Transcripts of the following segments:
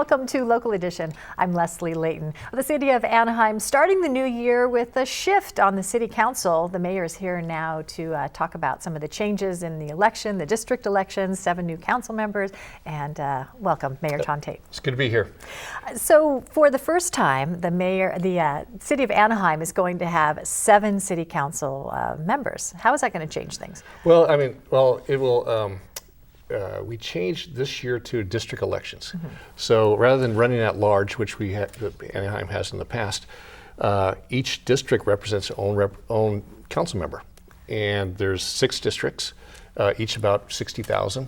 welcome to Local Edition. I'm Leslie Leyton. The city of Anaheim starting the new year with a shift on the city council. The mayor is here now to talk about some of the changes in the election, the district elections, 7 new council members, and welcome, Mayor Tom Tait. It's good to be here. So for the first time, the city of Anaheim is going to have 7 city council members. How is that going to change things? Well, it will. We changed this year to district elections. Mm-hmm. So rather than running at large, which Anaheim has in the past, each district represents its own council member. And there's 6 districts, each about 60,000.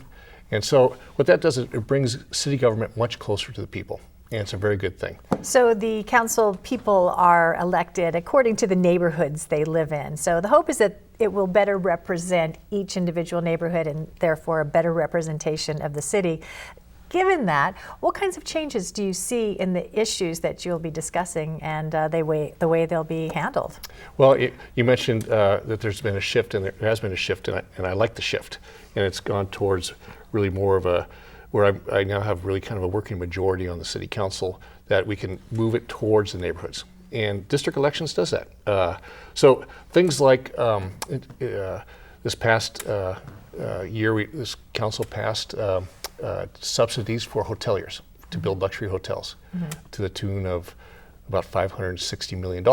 And so what that does is it brings city government much closer to the people. And it's a very good thing. So the council people are elected according to the neighborhoods they live in. So the hope is that it will better represent each individual neighborhood and therefore a better representation of the city. Given that, what kinds of changes do you see in the issues that you'll be discussing and the way they'll be handled? Well, you mentioned that there's been a shift, and there has been a shift, and I like the shift. And it's gone towards really more of a where I now have really kind of a working majority on the city council that we can move it towards the neighborhoods. And district elections does that. So things like this past year, this council passed subsidies for hoteliers to build luxury hotels to the tune of about $560 million.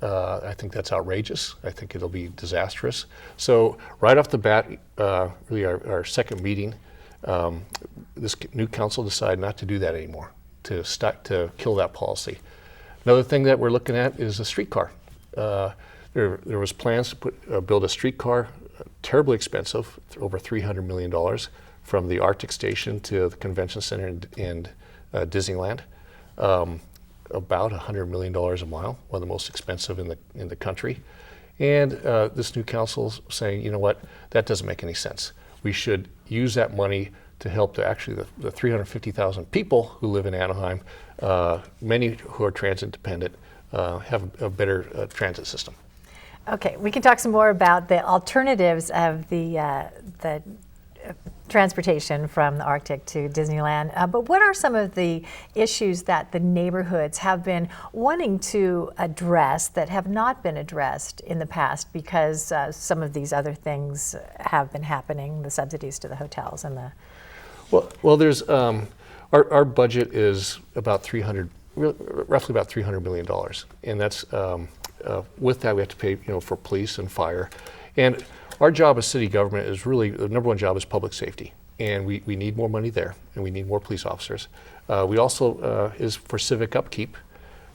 I think that's outrageous. I think it'll be disastrous. So right off the bat, really our second meeting, this new council decided not to do that anymore, to kill that policy. Another thing that we're looking at is a streetcar. There was plans to build a streetcar, terribly expensive, over $300 million, from the Arctic Station to the Convention Center in Disneyland. About $100 million a mile, one of the most expensive in the country. And this new council's saying, you know what, that doesn't make any sense. We should use that money to help the 350,000 people who live in Anaheim, many who are transit dependent, have a better transit system. Okay, we can talk some more about the alternatives of the transportation from the Arctic to Disneyland, but what are some of the issues that the neighborhoods have been wanting to address that have not been addressed in the past because some of these other things have been happening, the subsidies to the hotels and the... Well, there's our budget is about roughly about $300 million, and that's with that we have to pay for police and fire, and our job as city government is really the number one job is public safety, and we need more money there, and we need more police officers. We also is for civic upkeep,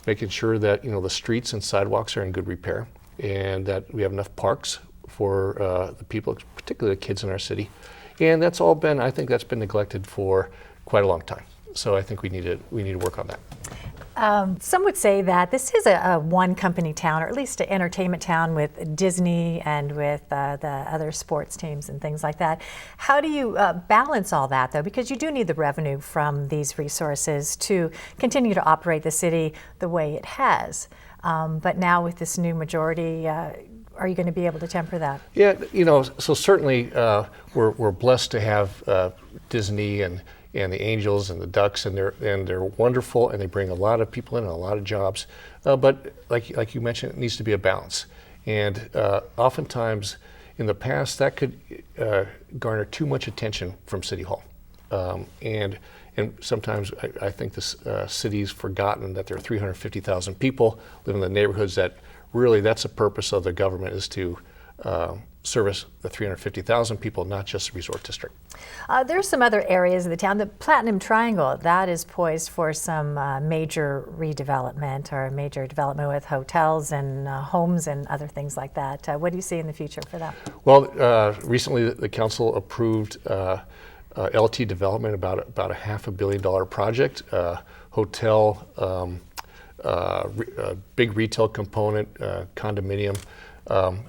making sure that the streets and sidewalks are in good repair, and that we have enough parks for the people, particularly the kids in our city. And that's all been, I think that's been neglected for quite a long time. So I think we need to work on that. Some would say that this is a one company town, or at least an entertainment town with Disney and with the other sports teams and things like that. How do you balance all that, though? Because you do need the revenue from these resources to continue to operate the city the way it has. But now with this new majority, are you going to be able to temper that? Yeah, so certainly we're blessed to have Disney and the Angels and the Ducks, and they're wonderful, and they bring a lot of people in and a lot of jobs. But like you mentioned, it needs to be a balance. And oftentimes in the past, that could garner too much attention from City Hall. And sometimes I think the city's forgotten that there are 350,000 people living in the neighborhoods that really that's the purpose of the government, is to service the 350,000 people, not just the resort district. There's some other areas of the town. The Platinum Triangle, that is poised for some major redevelopment or major development with hotels and homes and other things like that. What do you see in the future for that? Well, recently the council approved LT development, about a $500 million project, hotel, big retail component, condominium.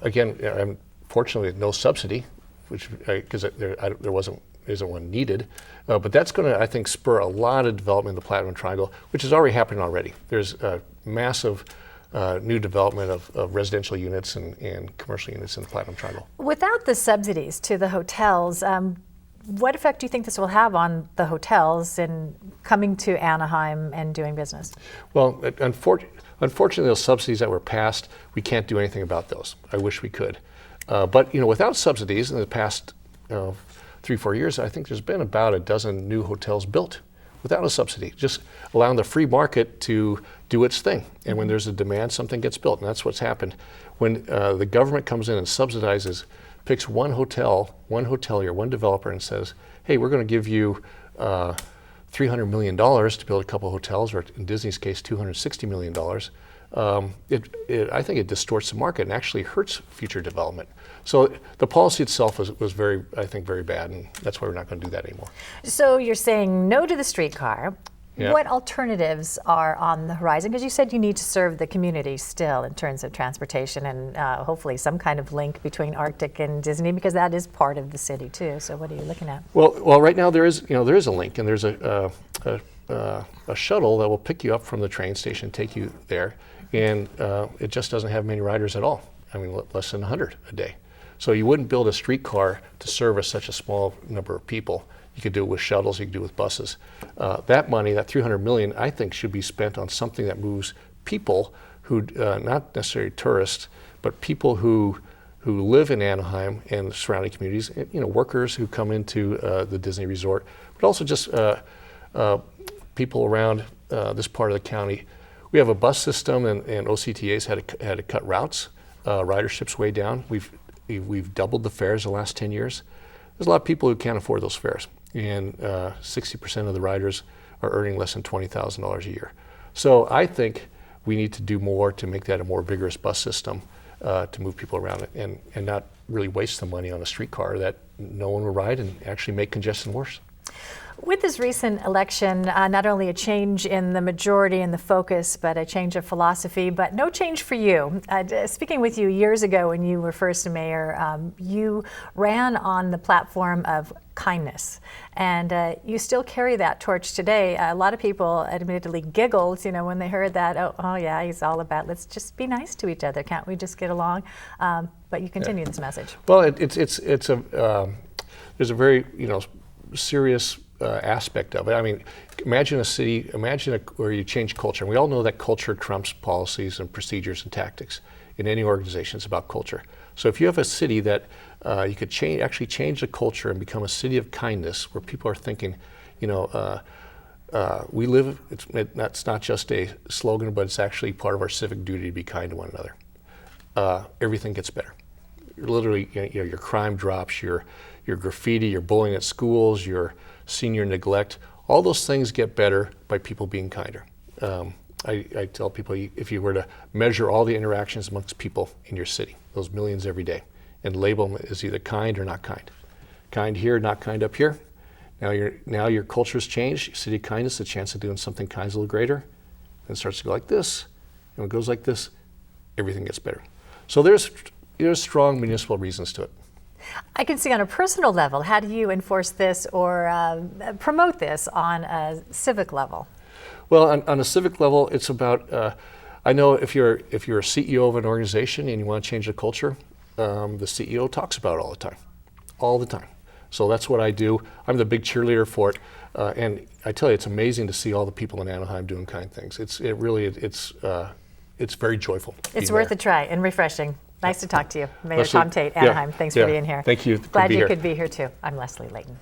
Again, fortunately, no subsidy, which because there isn't one needed. But that's going to, I think, spur a lot of development in the Platinum Triangle, which is already happening already. There's massive new development of residential units and commercial units in the Platinum Triangle. Without the subsidies to the hotels, what effect do you think this will have on the hotels in coming to Anaheim and doing business? Well, unfortunately, those subsidies that were passed, we can't do anything about those. I wish we could. But without subsidies in the past 3-4 years, I think there's been about a dozen new hotels built without a subsidy, just allowing the free market to do its thing. And when there's a demand, something gets built, and that's what's happened. When the government comes in and subsidizes, picks one hotelier, one developer, and says, hey, we're going to give you $300 million to build a couple of hotels, or in Disney's case, $260 million, I think it distorts the market and actually hurts future development. So the policy itself was very, I think, very bad, and that's why we're not going to do that anymore. So you're saying no to the streetcar. Yeah. What alternatives are on the horizon? Because you said you need to serve the community still in terms of transportation and hopefully some kind of link between Arctic and Disney, because that is part of the city too. So what are you looking at? Well, right now there is a link, and there's a shuttle that will pick you up from the train station, take you there, and it just doesn't have many riders at all. I mean, less than 100 a day. So you wouldn't build a streetcar to service such a small number of people. You could do it with shuttles, you could do it with buses. That money, that $300 million, I think should be spent on something that moves people who, not necessarily tourists, but people who live in Anaheim and the surrounding communities, workers who come into the Disney resort, but also just people around this part of the county. We have a bus system, and OCTA's had to cut routes. Ridership's way down. We've doubled the fares the last 10 years. There's a lot of people who can't afford those fares, and 60% of the riders are earning less than $20,000 a year. So I think we need to do more to make that a more vigorous bus system to move people around it, and not really waste the money on a streetcar that no one will ride and actually make congestion worse. With this recent election, not only a change in the majority and the focus, but a change of philosophy, but no change for you. Speaking with you years ago when you were first mayor, you ran on the platform of kindness, and you still carry that torch today. A lot of people admittedly giggled, when they heard that. Oh yeah, he's all about let's just be nice to each other. Can't we just get along? But you continue this message. Well, there's a very serious aspect of it. I mean, imagine a city, where you change culture. And we all know that culture trumps policies and procedures and tactics. In any organization, it's about culture. So if you have a city that you could actually change the culture and become a city of kindness, where people are thinking, we live, that's not just a slogan, but it's actually part of our civic duty to be kind to one another. Everything gets better. Literally, your crime drops, your graffiti, your bullying at schools, your senior neglect, all those things get better by people being kinder. I tell people, if you were to measure all the interactions amongst people in your city, those millions every day, and label them as either kind or not kind. Kind here, not kind up here. Now your culture's changed. City of kindness, the chance of doing something kind's a little greater. And it starts to go like this, and when it goes like this, everything gets better. So there's strong municipal reasons to it. I can see on a personal level, how do you enforce this or promote this on a civic level? Well, on a civic level, it's about, I know if you're a CEO of an organization and you want to change the culture, the CEO talks about it all the time. So that's what I do. I'm the big cheerleader for it. And I tell you, it's amazing to see all the people in Anaheim doing kind things. It's very joyful. It's worth a try and refreshing. Nice to talk to you. Mayor Tom Tait, Anaheim. Thanks for being here. Thank you. Glad you could be here too. I'm Leslie Leyton.